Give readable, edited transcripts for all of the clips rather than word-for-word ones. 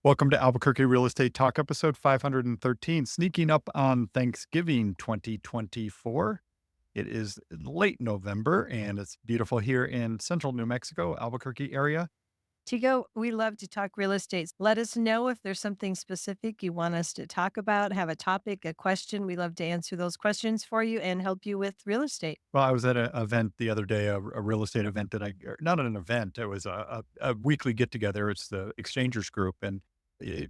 Welcome to Albuquerque Real Estate Talk, episode 513, sneaking up on Thanksgiving 2024. It is late November and it's beautiful here in central New Mexico, Albuquerque area. Tigo, we love to talk real estate. Let us know if there's something specific you want us to talk about, have a topic, a question. We love to answer those questions for you and help you with real estate. Well, I was at an event the other day, a real estate event not an event, it was a weekly get together. It's the Exchangers group. And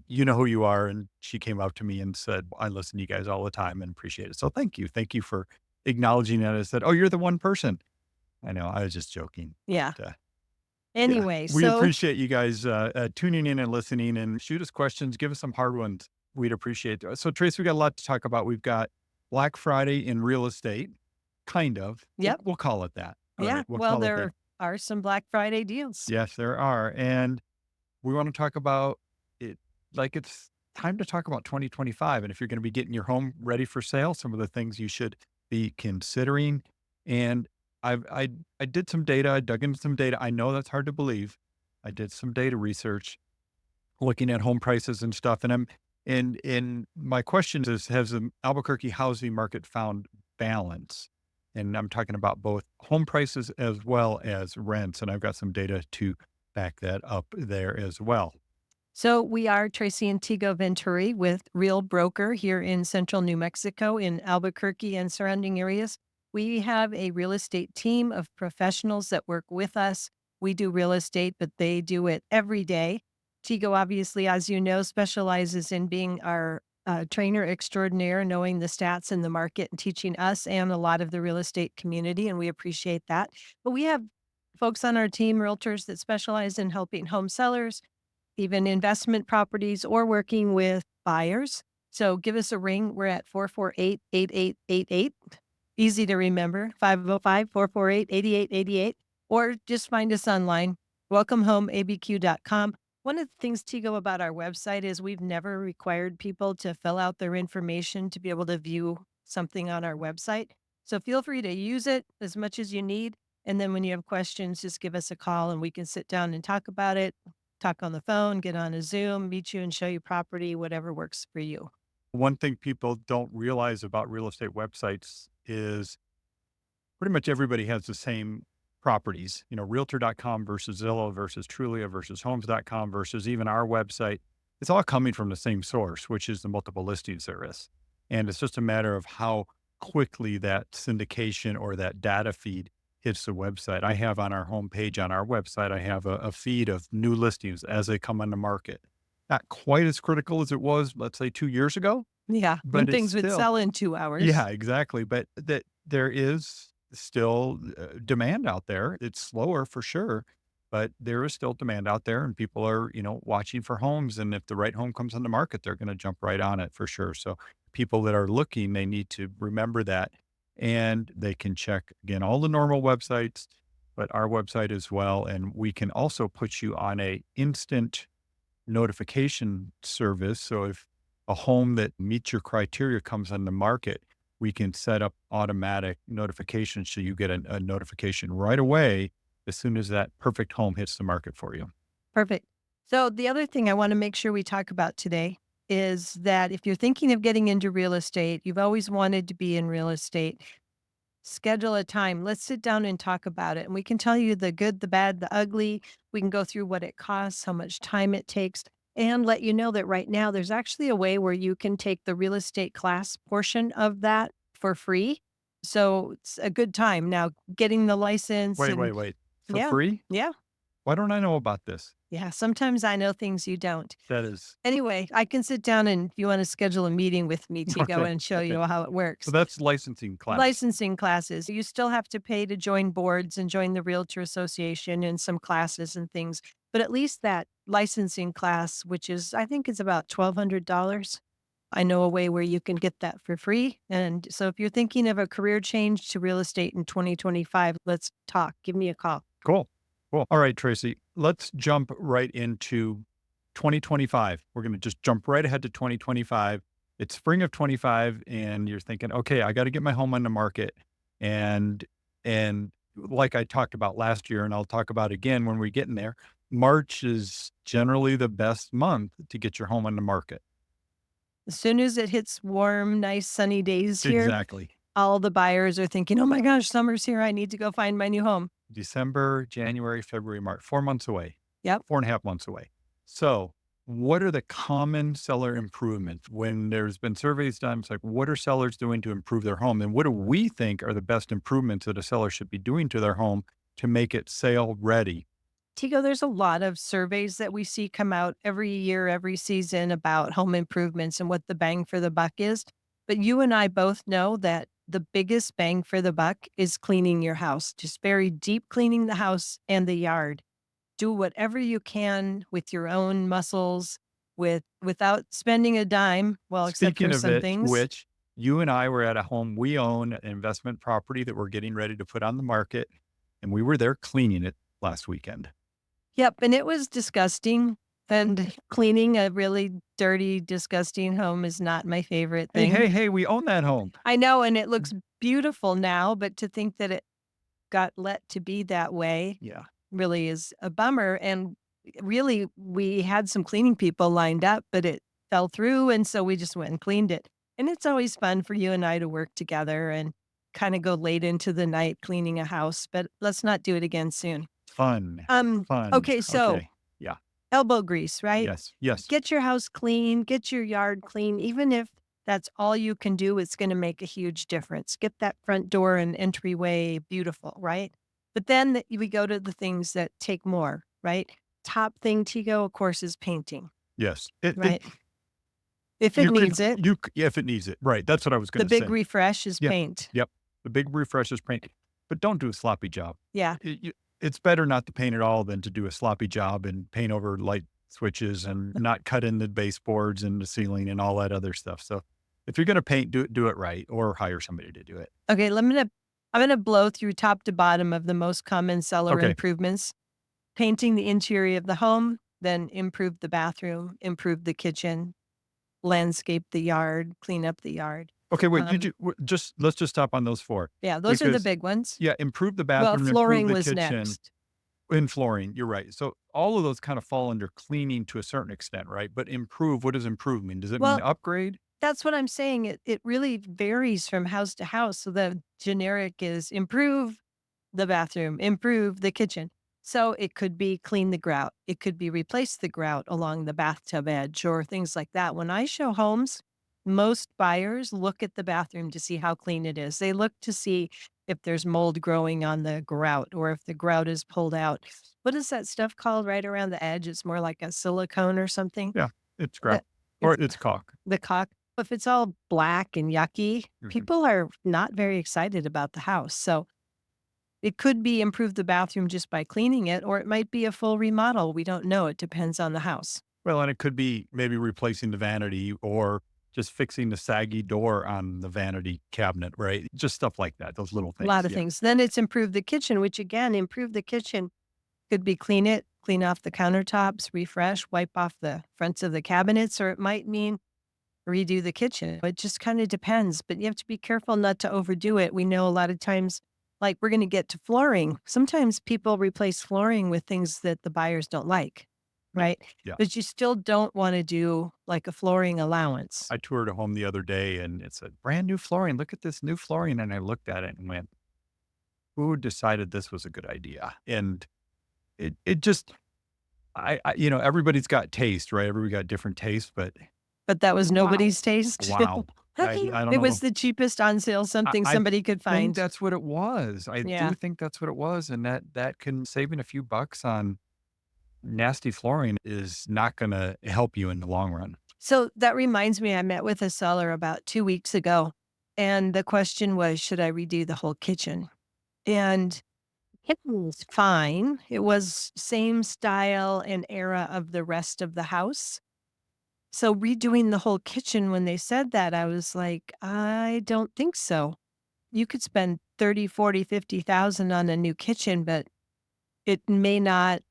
you know who you are. And she came up to me and said, I listen to you guys all the time and appreciate it. So thank you. Thank you for acknowledging that. I said, oh, you're the one person. I know. I was just joking. Yeah. But, yeah, Anyway, we so appreciate you guys tuning in and listening and shoot us questions. Give us some hard ones. We'd appreciate it. So, Trace, we got a lot to talk about. We've got Black Friday in real estate, kind of. We'll, yep. we'll call it that. All Yeah. right. We'll Well, call it that. there are some Black Friday deals. Yes, there are. And we want to talk about it like it's time to talk about 2025. And if you're going to be getting your home ready for sale, some of the things you should be considering. And I did some data, I dug into some data. I know that's hard to believe. I did some data research looking at home prices and stuff. And my question is, has the Albuquerque housing market found balance? And I'm talking about both home prices as well as rents. And I've got some data to back that up there as well. So we are Tracy and Tego Venturi with Real Broker here in central New Mexico in Albuquerque and surrounding areas. We have a real estate team of professionals that work with us. We do real estate, but they do it every day. Tego, obviously, as you know, specializes in being our trainer extraordinaire, knowing the stats in the market and teaching us and a lot of the real estate community, and we appreciate that. But we have folks on our team, realtors that specialize in helping home sellers, even investment properties, or working with buyers. So give us a ring. We're at 448-8888. Easy to remember, 505-448-8888. Or just find us online, welcomehomeabq.com. One of the things, Tigo, about our website is we've never required people to fill out their information to be able to view something on our website. So feel free to use it as much as you need. And then when you have questions, just give us a call and we can sit down and talk about it, talk on the phone, get on a Zoom, meet you and show you property, whatever works for you. One thing people don't realize about real estate websites is pretty much everybody has the same properties, realtor.com versus Zillow versus Trulia versus homes.com versus even our website. It's all coming from the same source, which is the multiple listing service. And it's just a matter of how quickly that syndication or that data feed hits the website. I have on our homepage on our website, I have a feed of new listings as they come on the market. Not quite as critical as it was, let's say 2 years ago, Yeah, when but it's things would still, sell in 2 hours. yeah, exactly. But that there is still demand out there. It's slower for sure, but there is still demand out there and people are, watching for homes. And if the right home comes on the market, they're going to jump right on it for sure. So people that are looking, they need to remember that and they can check again, all the normal websites, but our website as well. And we can also put you on a instant notification service. So if a home that meets your criteria comes on the market, we can set up automatic notifications so you get a notification right away as soon as that perfect home hits the market for you. Perfect. So the other thing I want to make sure we talk about today is that if you're thinking of getting into real estate, you've always wanted to be in real estate, schedule a time. Let's sit down and talk about it. And we can tell you the good, the bad, the ugly. We can go through what it costs, how much time it takes, and let you know that right now there's actually a way where you can take the real estate class portion of that for free. So it's a good time now getting the license Wait, and wait, wait. For yeah, free? yeah, Why don't I know about this? yeah. Sometimes I know things you don't. That is Anyway, I can sit down and if you wanna schedule a meeting with me, Tigo, okay. and show Okay. you how it So works. that's licensing class. Licensing classes, you still have to pay to join boards and join the Realtor Association and some classes and things, but at least that licensing class, which is I think it's about $1,200. I know a way where you can get that for free, and so if you're thinking of a career change to real estate in 2025, let's talk. Give me a call. Cool. Cool. All right, Tracy, let's jump right into 2025. We're going to just jump right ahead to 2025. It's spring of 25 and you're thinking, okay, I got to get my home on the market. And, and like I talked about last year, and I'll talk about again when we get in there, March is generally the best month to get your home on the market. As soon as it hits warm, nice, sunny days here, Exactly. all the buyers are thinking, "Oh my gosh, summer's here. I need to go find my new home." December, January, February, March, 4 months away, Yep. 4.5 months away. So, what are the common seller improvements when there's been surveys done? It's like, what are sellers doing to improve their home? And what do we think are the best improvements that a seller should be doing to their home to make it sale ready? Tigo, there's a lot of surveys that we see come out every year, every season about home improvements and what the bang for the buck is. But you and I both know that the biggest bang for the buck is cleaning your house, just very deep cleaning the house and the yard. Do whatever you can with your own muscles without spending a dime, well, except Speaking for of some it, things. which you and I were at a home, we own an investment property that we're getting ready to put on the market, and we were there cleaning it last weekend. Yep, and it was disgusting, and cleaning a really dirty, disgusting home is not my favorite Hey, thing. hey, hey, we own that home. I know, and it looks beautiful now, but to think that it got let to be that way Yeah. really is a bummer, and really, we had some cleaning people lined up, but it fell through, and so we just went and cleaned it, and it's always fun for you and I to work together and kinda go late into the night cleaning a house, but let's not do it again soon. Fun, Um, fun. okay, so Okay. Yeah. elbow grease, right? Yes. Yes. Get your house clean, get your yard clean, even if that's all you can do, it's gonna make a huge difference. Get that front door and entryway beautiful, right? But then we go to the things that take more, right? Top thing to go, of course, is painting, Yes. right? If it needs it, If it needs it. Right. That's what I was the gonna big say. refresh is Yeah. paint. Yep. The big refresh is paint, but don't do a sloppy job. Yeah. It's better not to paint at all than to do a sloppy job and paint over light switches and not cut in the baseboards and the ceiling and all that other stuff. So if you're gonna paint, do it right or hire somebody to do it. Okay, I'm gonna blow through top to bottom of the most common seller Okay. improvements. Painting the interior of the home, then improve the bathroom, improve the kitchen, landscape the yard, clean up the yard. Okay, wait, Um, just let's just stop on those 4 yeah, those are the because big ones. yeah, improve the Well, bathroom, improve flooring the was kitchen, next. and flooring, you're right. So all of those kind of fall under cleaning to a certain extent, right? But improve, what does improve mean? Does it mean Well, upgrade? that's what I'm saying. It really varies from house to house. So the generic is improve the bathroom, improve the kitchen. So it could be clean the grout. It could be replace the grout along the bathtub edge or things like that. When I show homes, most buyers look at the bathroom to see how clean it is. They look to see if there's mold growing on the grout or if the grout is pulled out. What is that stuff called right around the edge? It's more like a silicone or something. Yeah, it's grout That or it's it's caulk. the caulk. If it's all black and yucky, Mhm. people are not very excited about the house. So it could be improve the bathroom just by cleaning it, or it might be a full remodel. We don't know. It depends on the house. Well, and it could be maybe replacing the vanity or just fixing the saggy door on the vanity cabinet, right? Just stuff like that, those little A lot things. of Yeah. things. Then it's improve the kitchen, which again, improve the kitchen could be clean it, clean off the countertops, refresh, wipe off the fronts of the cabinets, or it might mean redo the kitchen. It just kind of depends, but you have to be careful not to overdo it. We know a lot of times, like we're going to get to flooring. Sometimes people replace flooring with things that the buyers don't like, Yeah. right? Yeah. But you still don't want to do like a flooring allowance. I toured a home the other day and it said, brand new flooring. Look at this new flooring. And I looked at it and went, who decided this was a good idea? And it just, everybody's got taste, right? Everybody got different tastes, but But that was wow, nobody's taste. wow. I don't It know. was the cheapest on sale, something I somebody could think find. that's what it was. I do Yeah. think that's what it was. And that can saving a few bucks on nasty flooring is not going to help you in the long run. So that reminds me, I met with a seller about 2 weeks ago, and the question was, should I redo the whole kitchen? And it was fine. It was same style and era of the rest of the house. So redoing the whole kitchen, when they said that, I was like, I don't think so. You could spend 30, 40, 50,000 on a new kitchen, but it may not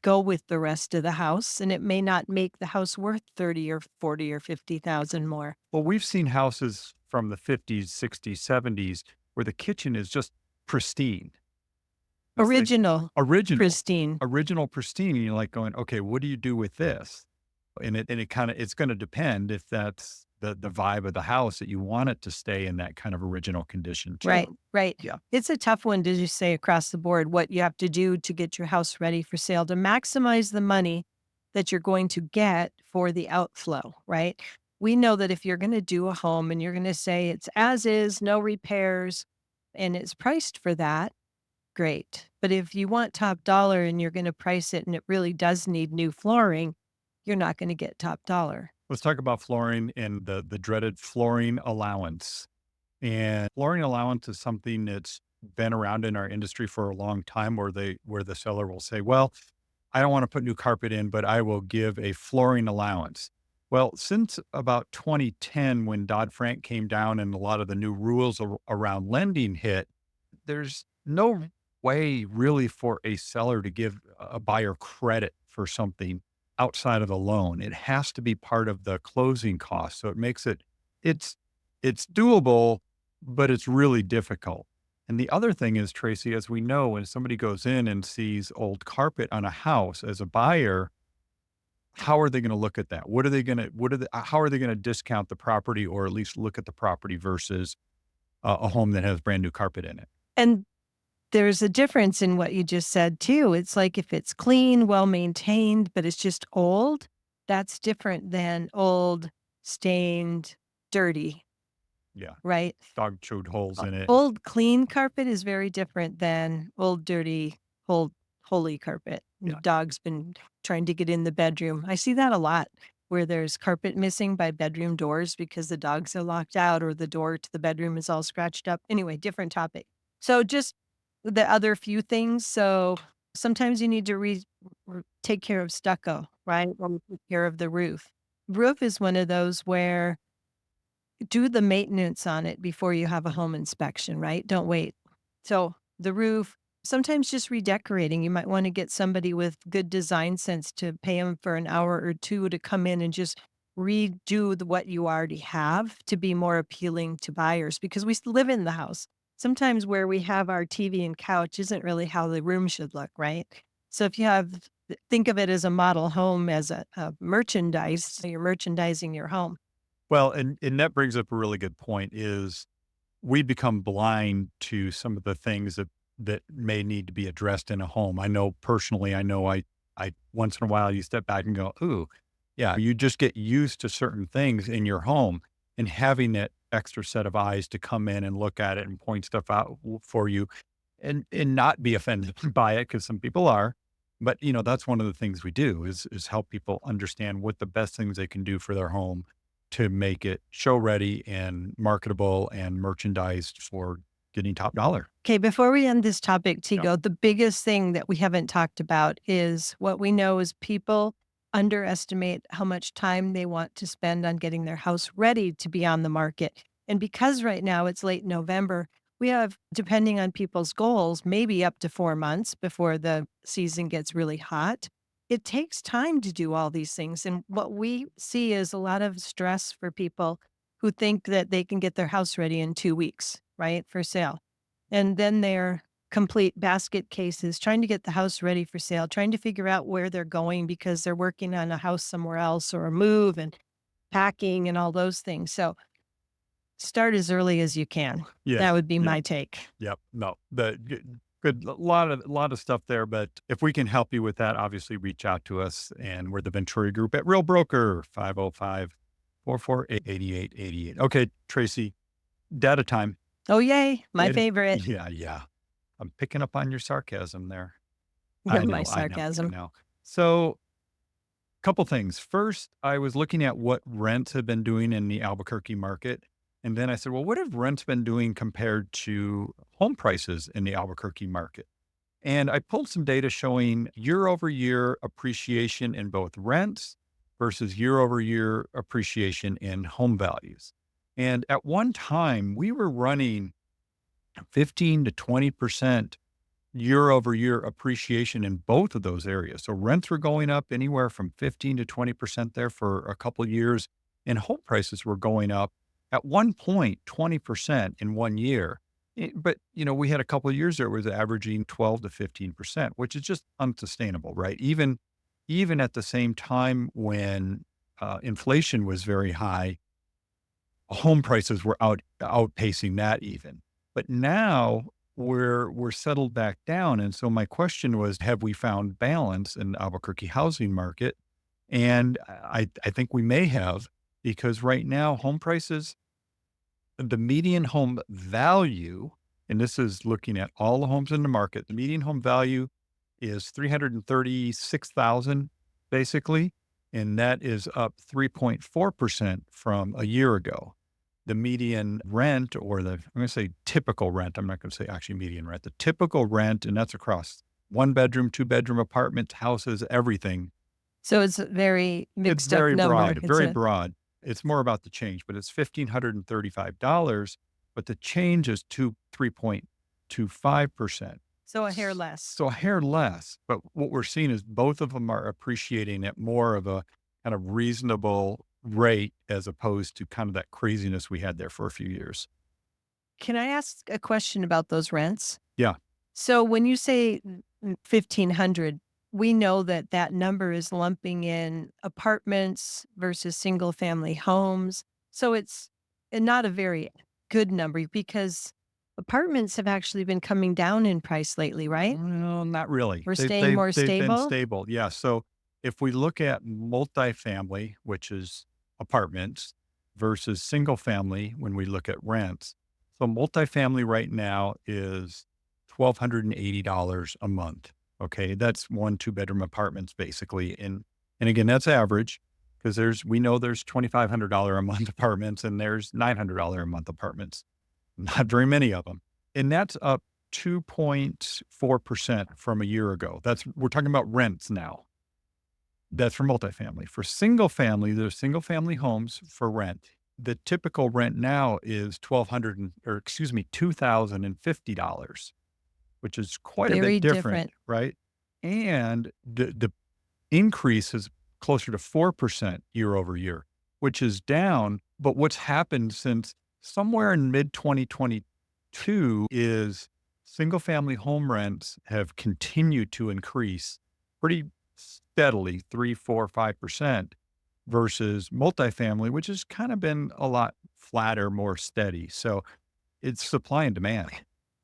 go with the rest of the house and it may not make the house worth 30 or 40 or 50,000 more. Well, we've seen houses from the 50s, 60s, 70s where the kitchen is just pristine. It's like Original, original, pristine. original pristine. And you're like going, okay, what do you do with this? And it kind of, it's going to depend if that's the vibe of the house that you want it to stay in that kind of original condition Right, too. right. Yeah. It's a tough one to just say across the board what you have to do to get your house ready for sale to maximize the money that you're going to get for the outflow, right? We know that if you're going to do a home and you're going to say it's as is, no repairs, and it's priced for that, great. But if you want top dollar and you're going to price it and it really does need new flooring, you're not going to get top dollar. Let's talk about flooring and the dreaded flooring allowance. And flooring allowance is something that's been around in our industry for a long time where the seller will say, well, I don't want to put new carpet in, but I will give a flooring allowance. Well, since about 2010, when Dodd-Frank came down and a lot of the new rules around lending hit, there's no way really for a seller to give a buyer credit for something outside of the loan. It has to be part of the closing cost. So it makes it, it's, it's doable, but it's really difficult. And the other thing is, Tracy, as we know, when somebody goes in and sees old carpet on a house as a buyer, how are they going to look at that? How are they going to discount the property or at least look at the property versus a home that has brand new carpet in it? And there's a difference in what you just said too. It's like if it's clean, well maintained, but it's just old, that's different than old, stained, dirty, Yeah. right? Dog chewed holes in it. Old clean carpet is very different than old dirty, old holy carpet. The Yeah. dog's been trying to get in the bedroom. I see that a lot where there's carpet missing by bedroom doors because the dogs are locked out or the door to the bedroom is all scratched up. Anyway, different topic. So just the other few things. So sometimes you need to take care of stucco, right? Or take care of the roof. Roof is one of those where do the maintenance on it before you have a home inspection, right? Don't wait. So the roof, sometimes just redecorating. You might want to get somebody with good design sense to pay them for an hour or two to come in and just redo what you already have to be more appealing to buyers because we live in the house. Sometimes where we have our TV and couch isn't really how the room should look, right? So if you have, think of it as a model home as a merchandise, so you're merchandising your home. Well, and that brings up a really good point is we become blind to some of the things that may need to be addressed in a home. I know personally, I once in a while you step back and go, ooh, yeah, you just get used to certain things in your home and having that extra set of eyes to come in and look at it and point stuff out for you and not be offended by it because some people are. But that's one of the things we do is help people understand what the best things they can do for their home to make it show ready and marketable and merchandised for getting top dollar. Okay, before we end this topic, Yeah. Tigo, the biggest thing that we haven't talked about is what we know is people underestimate how much time they want to spend on getting their house ready to be on the market. And because right now it's late November, we have, depending on people's goals, maybe up to 4 months before the season gets really hot. It takes time to do all these things. And what we see is a lot of stress for people who think that they can get their house ready in 2 weeks, right, for sale. And then they're complete basket cases, trying to get the house ready for sale, trying to figure out where they're going because they're working on a house somewhere else or a move and packing and all those things. So start as early as you can. Yeah. That would be Yep. my take. Yep. No, good, a lot of stuff there. But if we can help you with that, obviously reach out to us. And we're the Venturi Group at Real Broker 505-448-8888. Okay, Tracy, data time. Oh, yay. My It, favorite. yeah, yeah. I'm picking up on your sarcasm there. You're my I sarcasm. know. So, couple things. First, I was looking at what rents have been doing in the Albuquerque market. And then I said, well, what have rents been doing compared to home prices in the Albuquerque market? And I pulled some data showing year over year appreciation in both rents versus year over year appreciation in home values. And at one time, we were running 15 to 20% year over year appreciation in both of those areas. So rents were going up anywhere from 15 to 20% there for a couple of years, and home prices were going up at one point 20% in one year. But, we had a couple of years there was averaging 12 to 15%, which is just unsustainable, right? Even at the same time when inflation was very high, home prices were outpacing that even. But now we're settled back down. And so my question was, have we found balance in the Albuquerque housing market? And I think we may have, because right now home prices, the median home value, and this is looking at all the homes in the market, the median home value is 336,000 basically, and that is up 3.4% from a year ago. The median rent, or I'm going to say typical rent, I'm not going to say actually median rent, the typical rent, and that's across one bedroom, two bedroom apartments, houses, everything. So it's a very It's mixed up very number. broad, It's very a broad. It's more about the change, but it's $1,535, but the change is 3.25%. so a hair less. So a hair less, but what we're seeing is both of them are appreciating at more of a kind of reasonable rate as opposed to kind of that craziness we had there for a few years. Can I ask a question about those rents? Yeah. So when you say 1,500, we know that that number is lumping in apartments versus single family homes. So it's not a very good number because apartments have actually been coming down in price lately, right? Well, not really. We're They've staying they've more they've been stable. stable. Yeah. So if we look at multifamily, which is apartments, versus single family, when we look at rents, so multifamily right now is $1,280 a month. Okay, that's one two bedroom apartments basically, and again that's average because we know there's $2,500 a month apartments and there's $900 a month apartments. Not very many of them. And that's up 2.4% from a year ago. We're talking about rents now. That's for multifamily. For single family, there's single family homes for rent. The typical rent now is $2,050, which is quite a Very bit different, different. right? And the increase is closer to 4% year over year, which is down. But what's happened since somewhere in mid 2022 is single family home rents have continued to increase pretty steadily, 3, 4, 5% versus multifamily, which has kind of been a lot flatter, more steady. So it's supply and demand.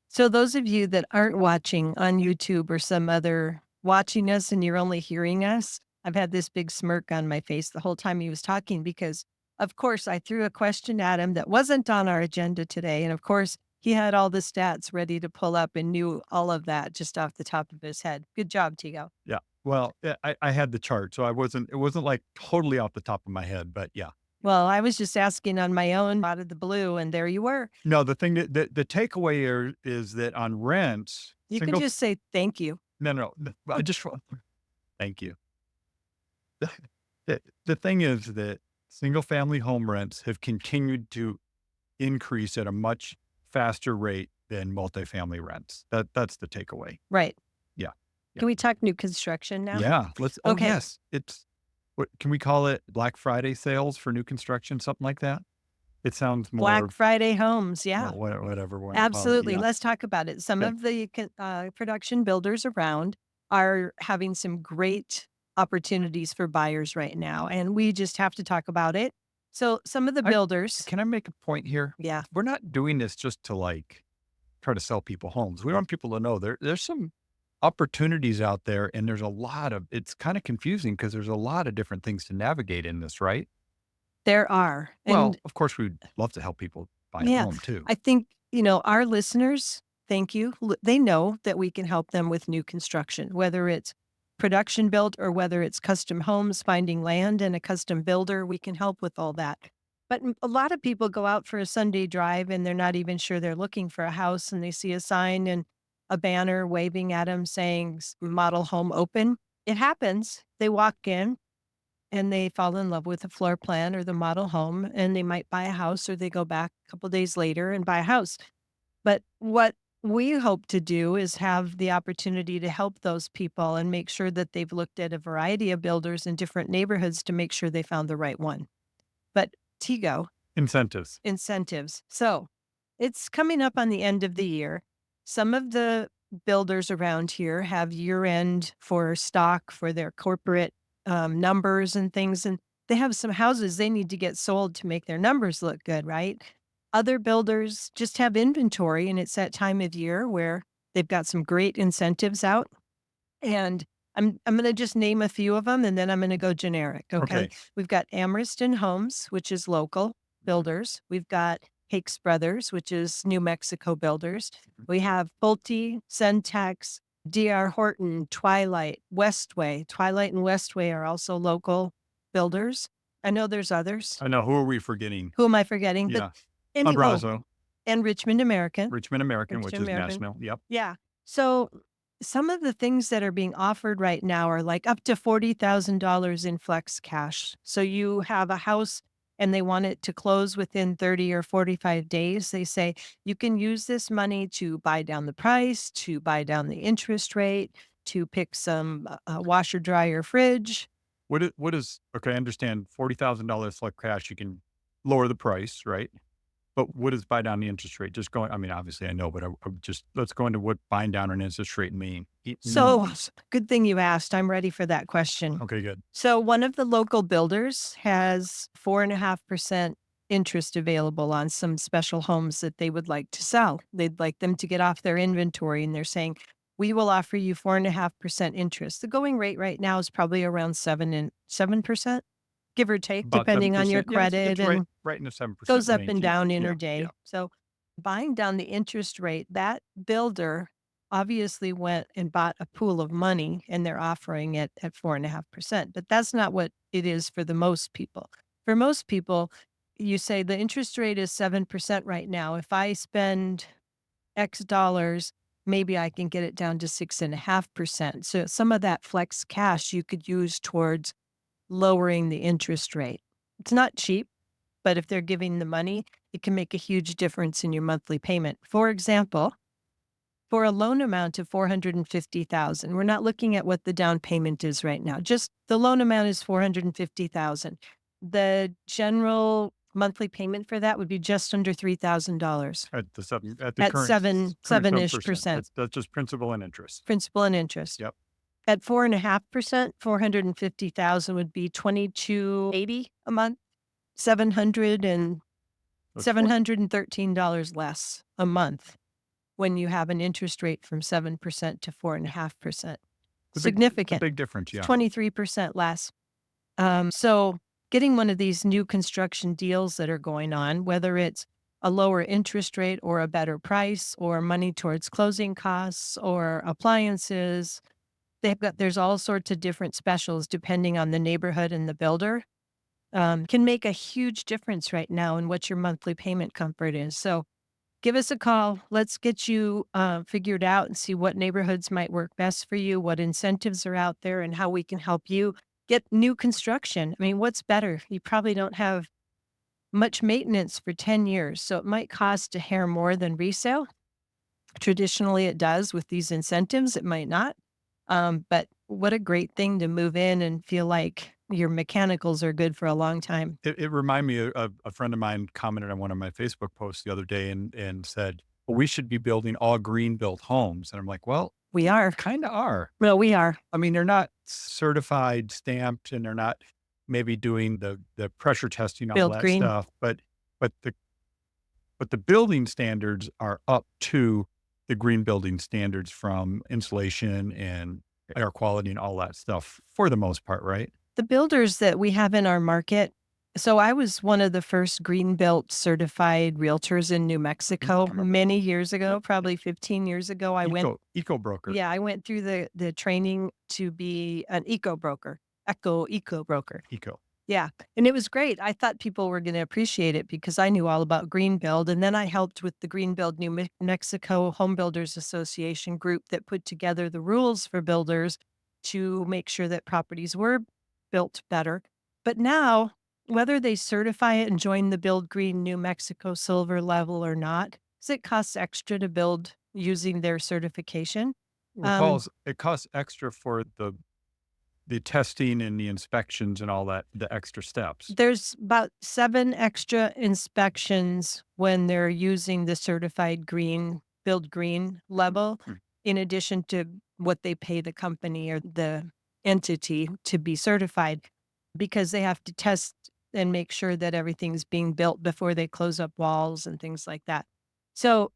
So those of you that aren't watching on YouTube or some other watching us and you're only hearing us, I've had this big smirk on my face the whole time he was talking because of course I threw a question at him that wasn't on our agenda today. And of course he had all the stats ready to pull up and knew all of that just off the top of his head. Good job, Tigo. Yeah. Well, I had the chart, so it wasn't like totally off the top of my head, but yeah. Well, I was just asking on my own out of the blue and there you were. No, the thing the takeaway here is that on rents, You can just say thank you. no, I just, thank you. The thing is that single family home rents have continued to increase at a much faster rate than multifamily rents. That's the takeaway. Right. Yeah. Yeah. Can we talk new construction now? Yeah. Oh, Okay. yes. What can we call it? Black Friday sales for new construction, something like that? It sounds Black more, Friday homes. Yeah. whatever we want to call it. Absolutely. Yeah. Let's talk about it. Some That, of the production builders around are having some great opportunities for buyers right now, and we just have to talk about it. So, some of the I, builders, can I make a point here? yeah, We're not doing this just to try to sell people homes. We want people to know there's some opportunities out there and it's kind of confusing because there's a lot of different things to navigate in this, right? there are. Well, And of course we'd love to help people buy a yeah, home too. I think, our listeners, thank you. They know that we can help them with new construction, whether it's production built or whether it's custom homes, finding land and a custom builder, we can help with all that. But a lot of people go out for a Sunday drive and they're not even sure they're looking for a house and they see a sign and a banner waving at them saying model home open. It happens. They walk in and they fall in love with the floor plan or the model home and they might buy a house or they go back a couple days later and buy a house. But what we hope to do is have the opportunity to help those people and make sure that they've looked at a variety of builders in different neighborhoods to make sure they found the right one. But Tigo, Incentives. incentives. So It's coming up on the end of the year. Some of the builders around here have year end for stock for their corporate numbers and things. And they have some houses they need to get sold to make their numbers look good, right? Other builders just have inventory, and it's that time of year where they've got some great incentives out. And I'm going to just name a few of them, and then I'm going to go generic. Okay. Okay. We've got Ameriston Homes, which is local builders. We've got Hakes Brothers, which is New Mexico builders. We have Pulte, Centex, DR Horton, Twilight, Westway. Twilight and Westway are also local builders. I know there's others. I know. Who are we forgetting? Who am I forgetting? But Yeah. oh, Abrazo, and Richmond American. Richmond American, which Richmond is American. national. Yep. Yeah. So some of the things that are being offered right now are like up to $40,000 in flex cash. So you have a house and they want it to close within 30 or 45 days. They say you can use this money to buy down the price, to buy down the interest rate, to pick some washer, dryer, fridge. What is okay? I understand $40,000 like cash. You can lower the price, right? But what does buy down the interest rate? Just going. I mean, obviously, I know, but I just let's go into what buying down an interest rate mean. It So means. good thing you asked. I'm ready for that question. Okay, good. So one of the local builders has 4.5% interest available on some special homes that they would like to sell. They'd like them to get off their inventory, and they're saying, we will offer you 4.5% interest. The going rate right now is probably around 7%, give or take, About seven depending on your percent. Yeah, credit, it's right and right in the 7% goes up and range. Yeah, down yeah, interday. yeah. So buying down the interest rate, that builder obviously went and bought a pool of money and they're offering it at 4.5%. But that's not what it is for the most people. For most people, you say the interest rate is 7% right now. If I spend X dollars, maybe I can get it down to 6.5%. So some of that flex cash you could use towards lowering the interest rate. It's not cheap, but if they're giving the money, it can make a huge difference in your monthly payment. For example, for a loan amount of 450,000, we're not looking at what the down payment is right now. Just the loan amount is 450,000. The general monthly payment for that would be just under $3,000 At the at current current seven-ish 7%. percent That's just principal and interest. principal and interest. Yep. At 4.5%, 450,000 would be 2280 a month. 700 and That's four. $713 less a month when you have an interest rate from 7% to 4.5%. It's a Significant. big difference. It's Yeah. 23% less. So getting one of these new construction deals that are going on, whether it's a lower interest rate or a better price or money towards closing costs or appliances, there's all sorts of different specials depending on the neighborhood and the builder. Can make a huge difference right now in what your monthly payment comfort is. So give us a call. Let's get you figured out and see what neighborhoods might work best for you, what incentives are out there, and how we can help you get new construction. I mean, what's better? You probably don't have much maintenance for 10 years, so it might cost a hair more than resale. Traditionally, it does with these incentives. It might not. But what a great thing to move in and feel like your mechanicals are good for a long time. It reminded me of a friend of mine commented on one of my Facebook posts the other day and said, well, we should be building all green built homes. And I'm like, well, We are. kind of are. Well, we are. I mean, they're not certified, stamped, and they're not maybe doing the pressure testing, all Build that green. stuff. But the but the building standards are up to the green building standards from insulation and air quality and all that stuff for the most part, right? The builders that we have in our market. So I was one of the first green belt certified realtors in New Mhm, Mexico I remember. many years ago, Yep. probably 15 years ago. Eco broker. Yeah, I went through the training to be an eco broker, eco broker. Eco. Yeah, and it was great. I thought people were gonna appreciate it because I knew all about Greenbuild, and then I helped with the Greenbuild Mexico Home Builders Association group that put together the rules for builders to make sure that properties were built better. But now, whether they certify it and join the Build Green New Mexico Silver level or not, 'cause it costs extra to build using their certification. Well, Um, it costs extra for the testing and the inspections and all that, the extra steps. There's about 7 extra inspections when they're using the certified green, build green level, Mm. in addition to what they pay the company or the entity to be certified, because they have to test and make sure that everything's being built before they close up walls and things like that. So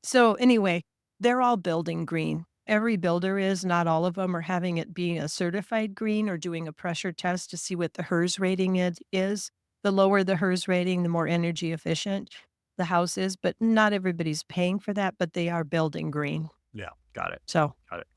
so anyway, they're all building green. Every builder is, not all of them are having it being a certified green or doing a pressure test to see what the HERS rating is. The lower the HERS rating, the more energy efficient the house is, but not everybody's paying for that, but they are building green. Yeah, got it. So Got it.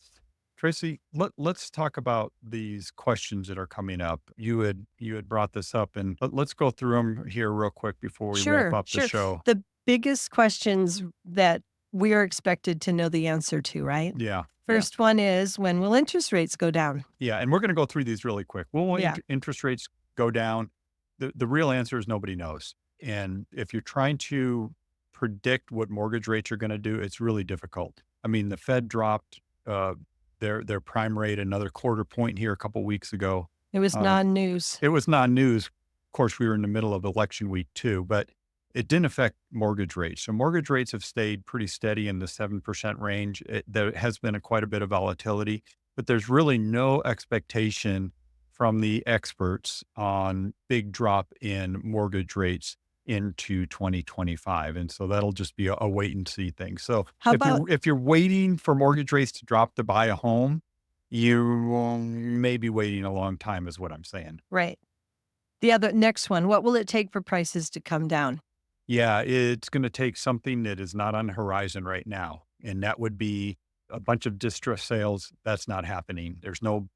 Tracy, let's talk about these questions that are coming up. You had brought this up, and let's go through them here real quick before we wrap sure, up the sure. show. The biggest questions that we are expected to know the answer to, right? Yeah, yeah, First one is, when will interest rates go down? yeah. And we're going to go through these really quick. Will Yeah. interest rates go down? The real answer is nobody knows. And if you're trying to predict what mortgage rates are going to do, it's really difficult. I mean, the Fed dropped uh, their prime rate another quarter point here a couple weeks ago. It was Um, non-news. It was non-news. Of course, we were in the middle of election week too, but it didn't affect mortgage rates. So mortgage rates have stayed pretty steady in the 7% range. There has been quite a bit of volatility, but there's really no expectation from the experts on big drop in mortgage rates into 2025. And so that'll just be a wait and see thing. So How about if you're waiting for mortgage rates to drop to buy a home, you may be waiting a long time is what I'm saying. right. The other next one, what will it take for prices to come down? Yeah, it's gonna take something that is not on the horizon right now, and that would be a bunch of distress sales. That's not happening. There's no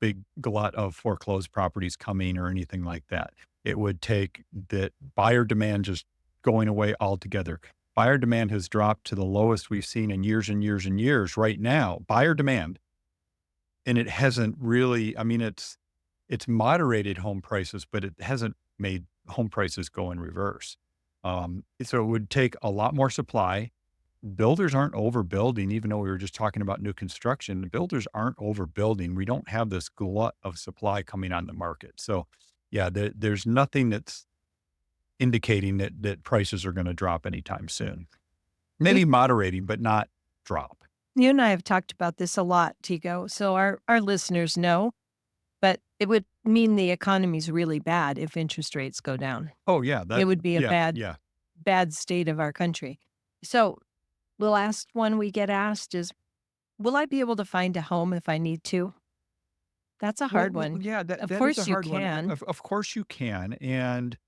big glut of foreclosed properties coming or anything like that. It would take that buyer demand just going away altogether. Buyer demand has dropped to the lowest we've seen in years and years and years right now, buyer demand, and it hasn't really, I mean, it's moderated home prices, but it hasn't made home prices go in reverse. So it would take a lot more supply. Builders aren't overbuilding, even though we were just talking about new construction. The builders aren't overbuilding. We don't have this glut of supply coming on the market. So, yeah, there's nothing that's indicating that prices are going to drop anytime soon. You, Maybe moderating, but not drop. you and I have talked about this a lot, Tigo. So our listeners know, but it would mean the economy's really bad if interest rates go down. Oh yeah, It would be a yeah, bad, yeah. bad state of our country. So the last one we get asked is, will I be able to find a home if I need to? That's a hard one. Yeah, Of that is a course you hard one. can. Of course you can, and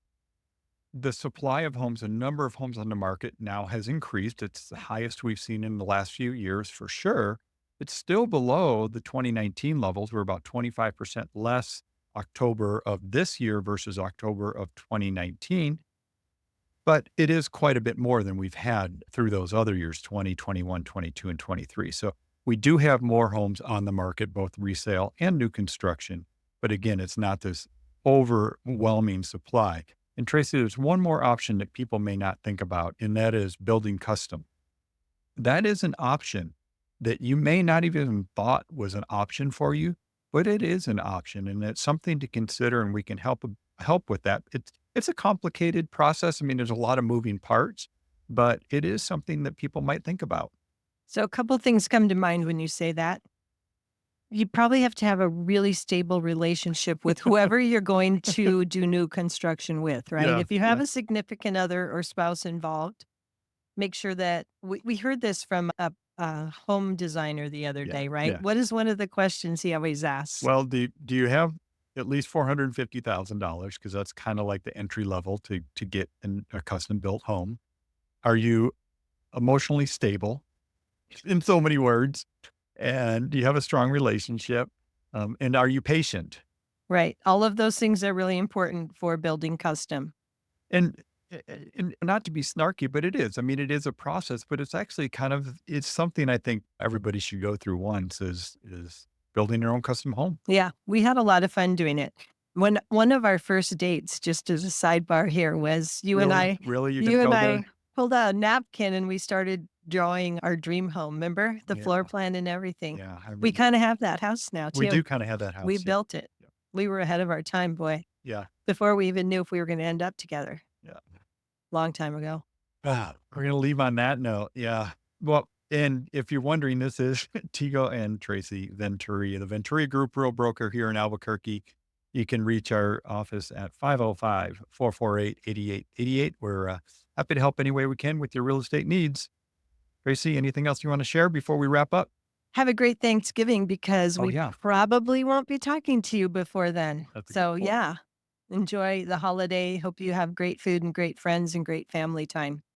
the supply of homes, the number of homes on the market now has increased. It's the highest we've seen in the last few years for sure. It's still below the 2019 levels. We're about 25% less October of this year versus October of 2019. But it is quite a bit more than we've had through those other years, 2021, 22, and 23. So we do have more homes on the market, both resale and new construction. But again, it's not this overwhelming supply. And Tracy, there's one more option that people may not think about, and that is building custom. That is an option that you may not even thought was an option for you, but it is an option, and it's something to consider, and we can help with that. It's a complicated process. I mean, there's a lot of moving parts, but it is something that people might think about. So a couple things come to mind when you say that. You probably have to have a really stable relationship with whoever you're going to do new construction with, right? Yeah, If you have yeah, a significant other or spouse involved, make sure that we heard this from a home designer the other yeah, day, right? yeah. What is one of the questions he always asks? Well, do you have at least $450,000? Because that's kind of like the entry level to get a custom built home. Are you emotionally stable? In so many words. And do you have a strong relationship? And are you patient? Right. All of those things are really important for building custom. And, and not to be snarky, but it is. I mean, it is a process, but it's actually it's something I think everybody should go through once is building their own custom home. Yeah, we had a lot of fun doing it. When one of our first dates, just as a sidebar here, was Really, you can you and go I there. pulled out a napkin and we started drawing our dream home. Remember the Yeah, floor plan and everything? yeah, I We remember. kinda have that house now We too. do kinda have that We house, yeah. built it. Yeah. We were ahead of our time, boy, Yeah, before we even knew if we were gonna end up together. yeah. Long time ago. We're gonna leave on that note, yeah. Well, and if you're wondering, this is Tego and Tracy Venturi, the Venturi Group Real Broker here in Albuquerque. You can reach our office at 505-448-8888. We're, happy to help any way we can with your real estate needs. Tracy, anything else you wanna share before we wrap up? Have a great Thanksgiving because Oh, we yeah, probably won't be talking to you before then. that's a good So, point. yeah, enjoy the holiday. Hope you have great food and great friends and great family time.